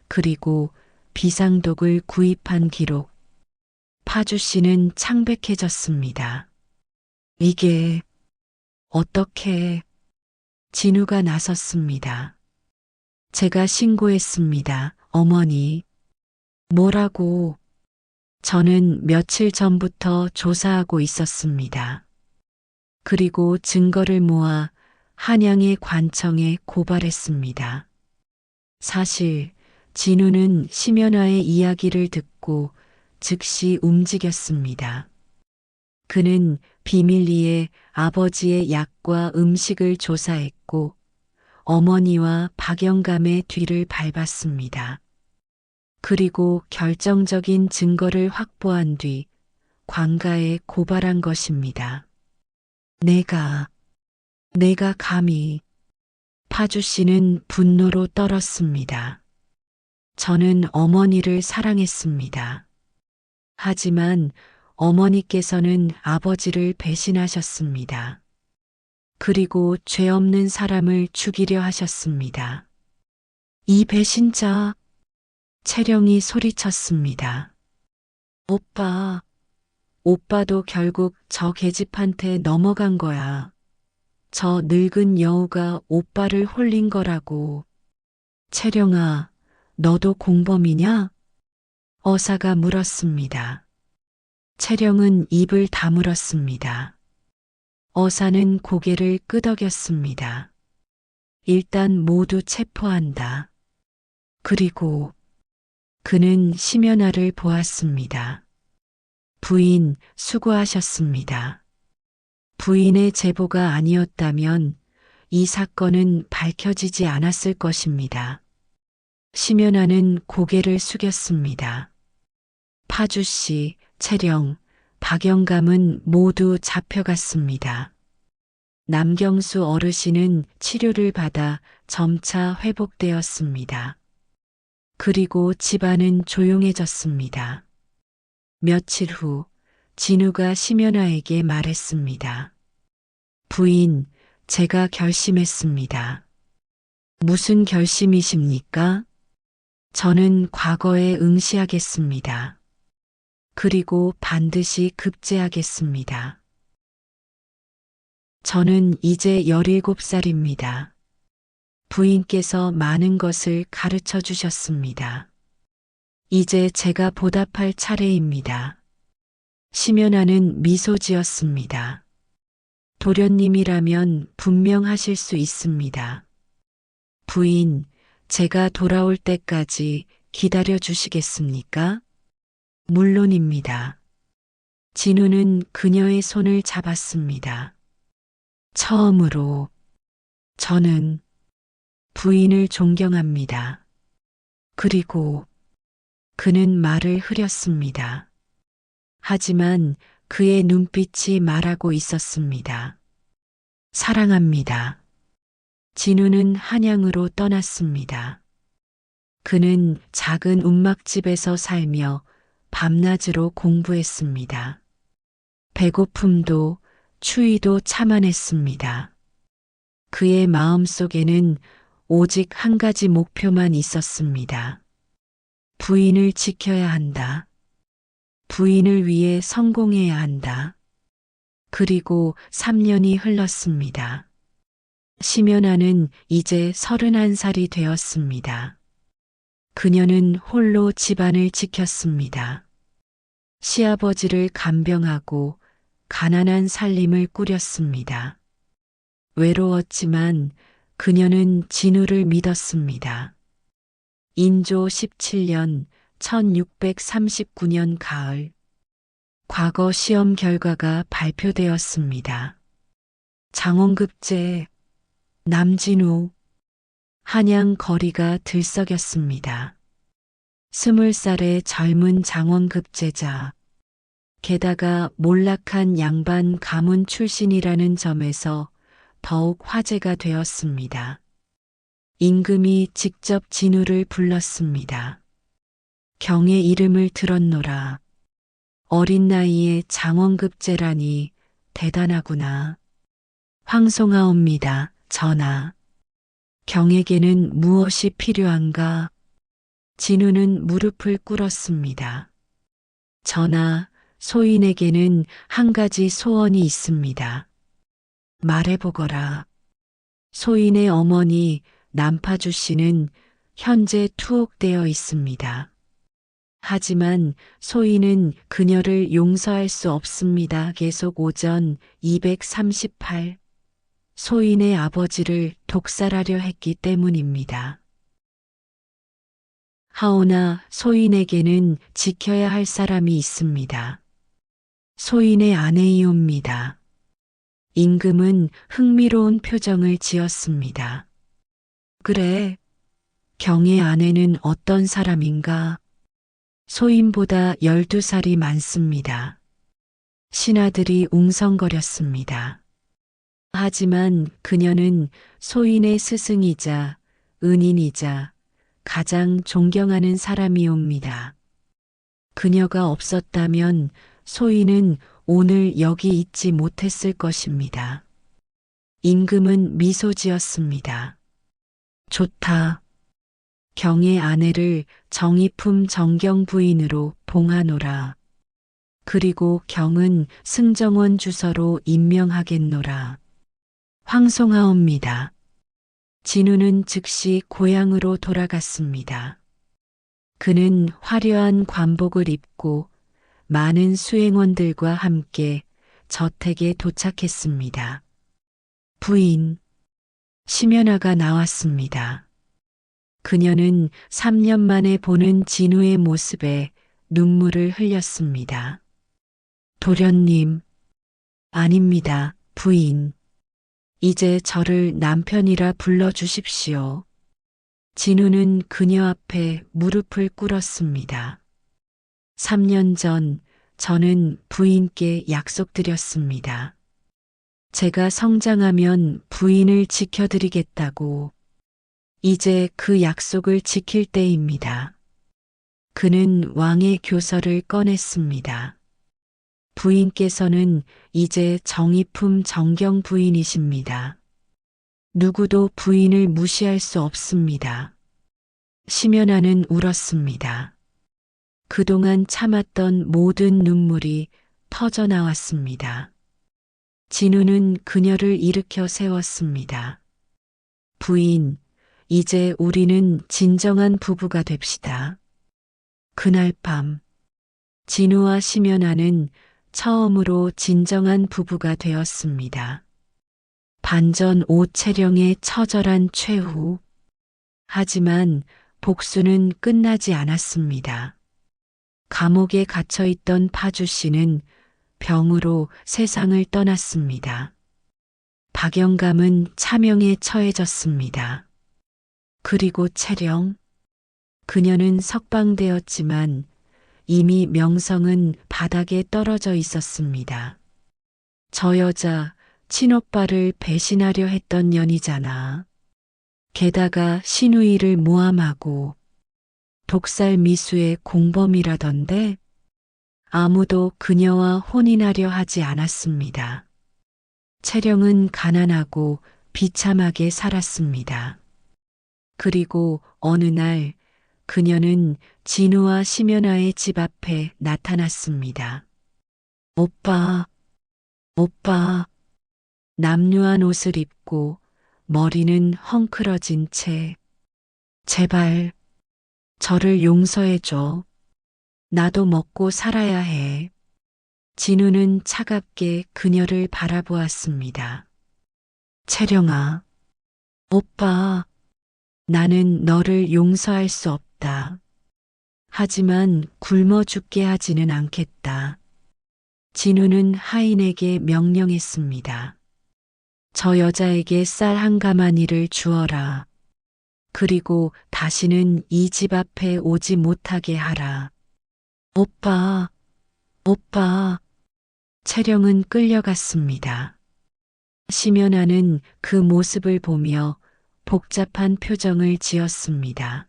그리고 비상독을 구입한 기록. 파주 씨는 창백해졌습니다. 이게 어떻게? 진우가 나섰습니다. 제가 신고했습니다, 어머니. 뭐라고? 저는 며칠 전부터 조사하고 있었습니다. 그리고 증거를 모아 한양의 관청에 고발했습니다. 사실 진우는 심연아의 이야기를 듣고 즉시 움직였습니다. 그는 비밀리에 아버지의 약과 음식을 조사했고 어머니와 박영감의 뒤를 밟았습니다. 그리고 결정적인 증거를 확보한 뒤 관가에 고발한 것입니다. 내가 감히. 파주 씨는 분노로 떨었습니다. 저는 어머니를 사랑했습니다. 하지만 어머니께서는 아버지를 배신하셨습니다. 그리고 죄 없는 사람을 죽이려 하셨습니다. 이 배신자, 채령이 소리쳤습니다. 오빠도 결국 저 계집한테 넘어간 거야. 저 늙은 여우가 오빠를 홀린 거라고. 채령아, 너도 공범이냐? 어사가 물었습니다. 채령은 입을 다물었습니다. 어사는 고개를 끄덕였습니다. 일단 모두 체포한다. 그리고 그는 심연아를 보았습니다. 부인, 수고하셨습니다. 부인의 제보가 아니었다면 이 사건은 밝혀지지 않았을 것입니다. 심연아는 고개를 숙였습니다. 파주 씨, 채령, 박영감은 모두 잡혀갔습니다. 남경수 어르신은 치료를 받아 점차 회복되었습니다. 그리고 집안은 조용해졌습니다. 며칠 후 진우가 심연아에게 말했습니다. 부인, 제가 결심했습니다. 무슨 결심이십니까? 저는 과거에 응시하겠습니다. 그리고 반드시 급제하겠습니다. 저는 이제 17살입니다. 부인께서 많은 것을 가르쳐 주셨습니다. 이제 제가 보답할 차례입니다. 심연아는 미소 지었습니다. 도련님이라면 분명하실 수 있습니다. 부인, 제가 돌아올 때까지 기다려 주시겠습니까? 물론입니다. 진우는 그녀의 손을 잡았습니다. 처음으로 저는 부인을 존경합니다. 그리고 그는 말을 흐렸습니다. 하지만 그의 눈빛이 말하고 있었습니다. 사랑합니다. 진우는 한양으로 떠났습니다. 그는 작은 움막집에서 살며 밤낮으로 공부했습니다. 배고픔도 추위도 참아냈습니다. 그의 마음속에는 오직 한 가지 목표만 있었습니다. 부인을 지켜야 한다. 부인을 위해 성공해야 한다. 그리고 3년이 흘렀습니다. 심연아는 이제 31살이 되었습니다. 그녀는 홀로 집안을 지켰습니다. 시아버지를 간병하고 가난한 살림을 꾸렸습니다. 외로웠지만 그녀는 진우를 믿었습니다. 인조 17년 1639년 가을, 과거 시험 결과가 발표되었습니다. 장원급제, 남진우, 한양 거리가 들썩였습니다. 20살의 젊은 장원급제자, 게다가 몰락한 양반 가문 출신이라는 점에서 더욱 화제가 되었습니다. 임금이 직접 진우를 불렀습니다. 경의 이름을 들었노라. 어린 나이에 장원급제라니 대단하구나. 황송하옵니다, 전하. 경에게는 무엇이 필요한가? 진우는 무릎을 꿇었습니다. 전하, 소인에게는 한 가지 소원이 있습니다. 말해보거라. 소인의 어머니 남파주 씨는 현재 투옥되어 있습니다. 하지만 소인은 그녀를 용서할 수 없습니다. 계속 오전 238. 소인의 아버지를 독살하려 했기 때문입니다. 하오나 소인에게는 지켜야 할 사람이 있습니다. 소인의 아내이옵니다. 임금은 흥미로운 표정을 지었습니다. 그래, 경의 아내는 어떤 사람인가? 소인보다 12살이 많습니다. 신하들이 웅성거렸습니다. 하지만 그녀는 소인의 스승이자 은인이자 가장 존경하는 사람이옵니다. 그녀가 없었다면 소인은 오늘 여기 있지 못했을 것입니다. 임금은 미소 지었습니다. 좋다. 경의 아내를 정의품 정경 부인으로 봉하노라. 그리고 경은 승정원 주서로 임명하겠노라. 황송하옵니다. 진우는 즉시 고향으로 돌아갔습니다. 그는 화려한 관복을 입고 많은 수행원들과 함께 저택에 도착했습니다. 부인, 심연아가 나왔습니다. 그녀는 3년 만에 보는 진우의 모습에 눈물을 흘렸습니다. 도련님, 아닙니다, 부인. 이제 저를 남편이라 불러주십시오. 진우는 그녀 앞에 무릎을 꿇었습니다. 3년 전 저는 부인께 약속드렸습니다. 제가 성장하면 부인을 지켜드리겠다고. 이제 그 약속을 지킬 때입니다. 그는 왕의 교서를 꺼냈습니다. 부인께서는 이제 정의품 정경 부인이십니다. 누구도 부인을 무시할 수 없습니다. 심연아는 울었습니다. 그동안 참았던 모든 눈물이 터져 나왔습니다. 진우는 그녀를 일으켜 세웠습니다. 부인, 이제 우리는 진정한 부부가 됩시다. 그날 밤, 진우와 심연아는 처음으로 진정한 부부가 되었습니다. 반전 5체령의 처절한 최후. 하지만 복수는 끝나지 않았습니다. 감옥에 갇혀있던 파주 씨는 병으로 세상을 떠났습니다. 박영감은 차명에 처해졌습니다. 그리고 채령, 그녀는 석방되었지만 이미 명성은 바닥에 떨어져 있었습니다. 저 여자 친오빠를 배신하려 했던 년이잖아. 게다가 신우이를 모함하고 독살 미수의 공범이라던데 아무도 그녀와 혼인하려 하지 않았습니다. 채령은 가난하고 비참하게 살았습니다. 그리고 어느 날 그녀는 진우와 심연아의 집 앞에 나타났습니다. 오빠, 오빠. 남루한 옷을 입고 머리는 헝클어진 채 제발 저를 용서해줘. 나도 먹고 살아야 해. 진우는 차갑게 그녀를 바라보았습니다. 채령아, 오빠, 나는 너를 용서할 수 없다. 하지만 굶어 죽게 하지는 않겠다. 진우는 하인에게 명령했습니다. 저 여자에게 쌀 한 가마니를 주어라. 그리고 다시는 이 집 앞에 오지 못하게 하라. 오빠, 오빠. 채령은 끌려갔습니다. 심연아는 그 모습을 보며 복잡한 표정을 지었습니다.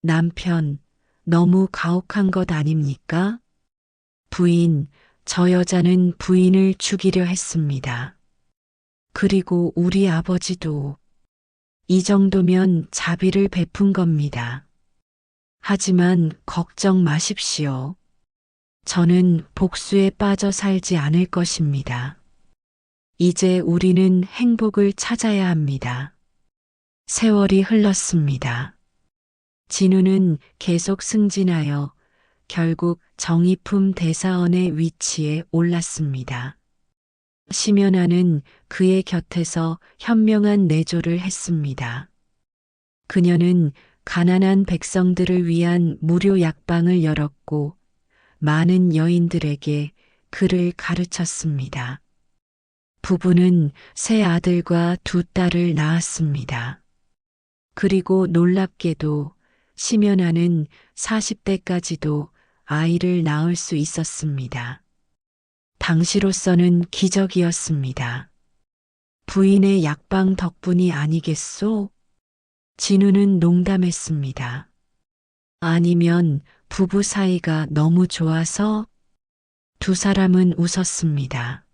남편, 너무 가혹한 것 아닙니까? 부인, 저 여자는 부인을 죽이려 했습니다. 그리고 우리 아버지도 이 정도면 자비를 베푼 겁니다. 하지만 걱정 마십시오. 저는 복수에 빠져 살지 않을 것입니다. 이제 우리는 행복을 찾아야 합니다. 세월이 흘렀습니다. 진우는 계속 승진하여 결국 정의품 대사원의 위치에 올랐습니다. 심연아는 그의 곁에서 현명한 내조를 했습니다. 그녀는 가난한 백성들을 위한 무료 약방을 열었고 많은 여인들에게 글을 가르쳤습니다. 부부는 세 아들과 두 딸을 낳았습니다. 그리고 놀랍게도 심연아는 40대까지도 아이를 낳을 수 있었습니다. 당시로서는 기적이었습니다. 부인의 약방 덕분이 아니겠소? 진우는 농담했습니다. 아니면 부부 사이가 너무 좋아서? 두 사람은 웃었습니다.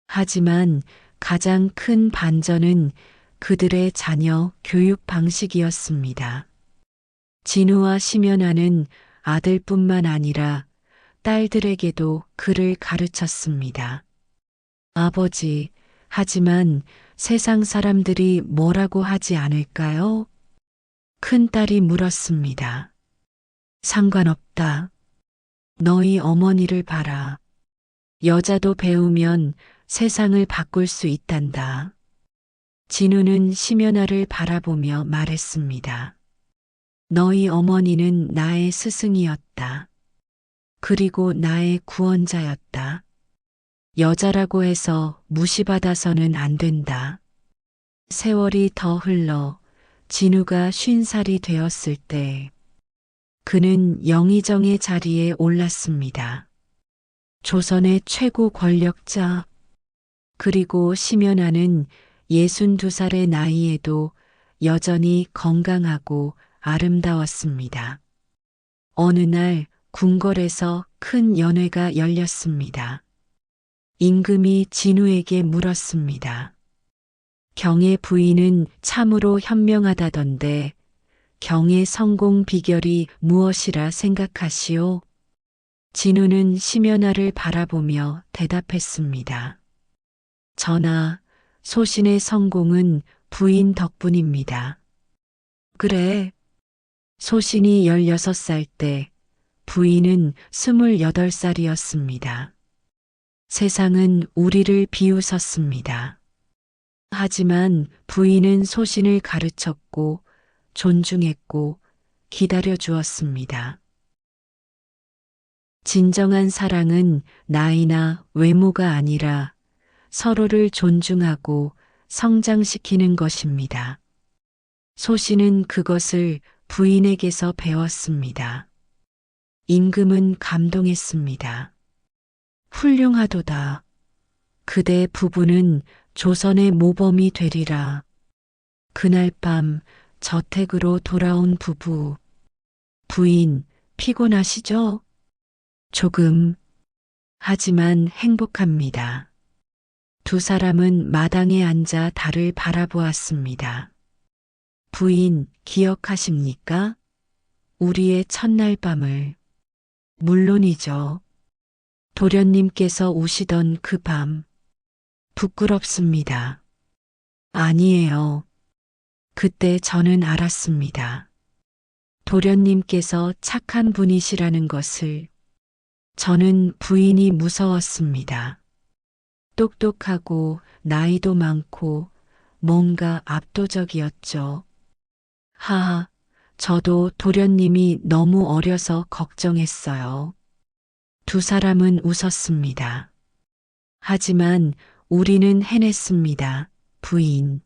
하지만 가장 큰 반전은 그들의 자녀 교육 방식이었습니다. 진우와 심연아는 아들뿐만 아니라 딸들에게도 글을 가르쳤습니다. 아버지, 하지만 세상 사람들이 뭐라고 하지 않을까요? 큰딸이 물었습니다. 상관없다. 너희 어머니를 봐라. 여자도 배우면 세상을 바꿀 수 있단다. 진우는 심연아를 바라보며 말했습니다. 너희 어머니는 나의 스승이었다. 그리고 나의 구원자였다. 여자라고 해서 무시받아서는 안 된다. 세월이 더 흘러 진우가 50살이 되었을 때 그는 영의정의 자리에 올랐습니다. 조선의 최고 권력자. 그리고 심연아는 62살의 나이에도 여전히 건강하고 아름다웠습니다. 어느 날 궁궐에서 큰 연회가 열렸습니다. 임금이 진우에게 물었습니다. 경의 부인은 참으로 현명하다던데 경의 성공 비결이 무엇이라 생각하시오? 진우는 심연아를 바라보며 대답했습니다. 전하, 소신의 성공은 부인 덕분입니다. 그래. 소신이 16살 때 부인은 28살이었습니다. 세상은 우리를 비웃었습니다. 하지만 부인은 소신을 가르쳤고 존중했고 기다려 주었습니다. 진정한 사랑은 나이나 외모가 아니라 서로를 존중하고 성장시키는 것입니다. 소신은 그것을 부인에게서 배웠습니다. 임금은 감동했습니다. 훌륭하도다. 그대 부부는 조선의 모범이 되리라. 그날 밤 저택으로 돌아온 부부. 부인, 피곤하시죠? 조금. 하지만 행복합니다. 두 사람은 마당에 앉아 달을 바라보았습니다. 부인, 기억하십니까? 우리의 첫날 밤을. 물론이죠. 도련님께서 우시던 그 밤. 부끄럽습니다. 아니에요. 그때 저는 알았습니다. 도련님께서 착한 분이시라는 것을. 저는 부인이 무서웠습니다. 똑똑하고 나이도 많고 뭔가 압도적이었죠. 하하, 저도 도련님이 너무 어려서 걱정했어요. 두 사람은 웃었습니다. 하지만 우리는 해냈습니다, 부인.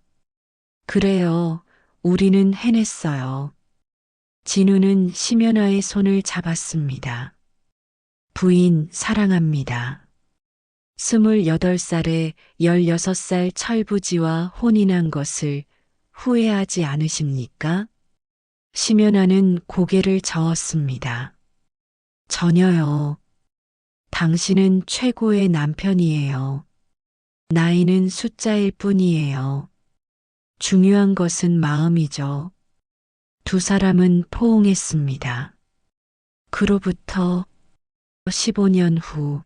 그래요, 우리는 해냈어요. 진우는 심연아의 손을 잡았습니다. 부인, 사랑합니다. 28살에 16살 철부지와 혼인한 것을 후회하지 않으십니까? 심연아는 고개를 저었습니다. 전혀요. 당신은 최고의 남편이에요. 나이는 숫자일 뿐이에요. 중요한 것은 마음이죠. 두 사람은 포옹했습니다. 그로부터 15년 후,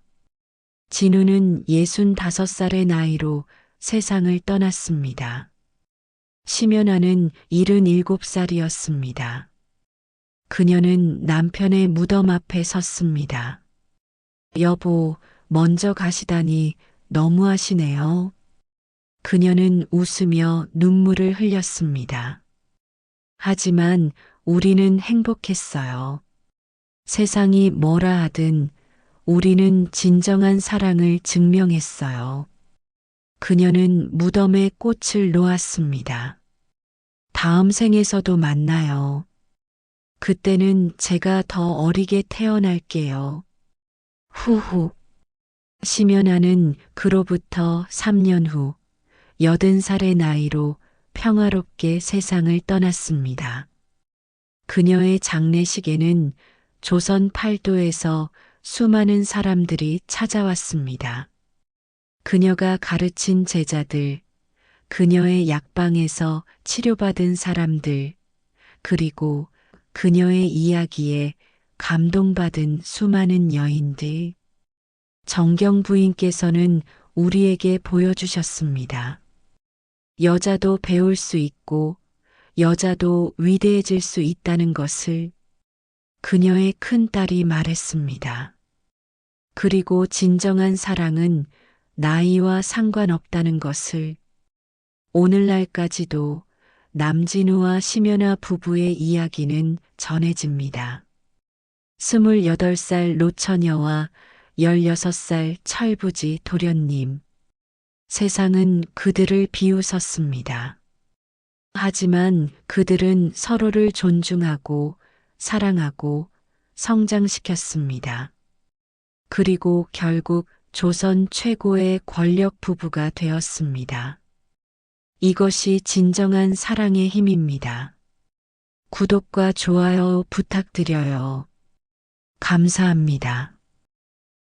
진우는 65살의 나이로 세상을 떠났습니다. 심연아는 77살이었습니다. 그녀는 남편의 무덤 앞에 섰습니다. 여보, 먼저 가시다니 너무하시네요. 그녀는 웃으며 눈물을 흘렸습니다. 하지만 우리는 행복했어요. 세상이 뭐라 하든 우리는 진정한 사랑을 증명했어요. 그녀는 무덤에 꽃을 놓았습니다. 다음 생에서도 만나요. 그때는 제가 더 어리게 태어날게요. 후후. 심연아는 그로부터 3년 후 80살의 나이로 평화롭게 세상을 떠났습니다. 그녀의 장례식에는 조선 팔도에서 수많은 사람들이 찾아왔습니다. 그녀가 가르친 제자들, 그녀의 약방에서 치료받은 사람들, 그리고 그녀의 이야기에 감동받은 수많은 여인들. 정경 부인께서는 우리에게 보여주셨습니다. 여자도 배울 수 있고 여자도 위대해질 수 있다는 것을 그녀의 큰딸이 말했습니다. 그리고 진정한 사랑은 나이와 상관없다는 것을 오늘날까지도 남진우와 심연아 부부의 이야기는 전해집니다. 28살 노처녀와 16살 철부지 도련님. 세상은 그들을 비웃었습니다. 하지만 그들은 서로를 존중하고 사랑하고 성장시켰습니다. 그리고 결국 조선 최고의 권력 부부가 되었습니다. 이것이 진정한 사랑의 힘입니다. 구독과 좋아요 부탁드려요. 감사합니다.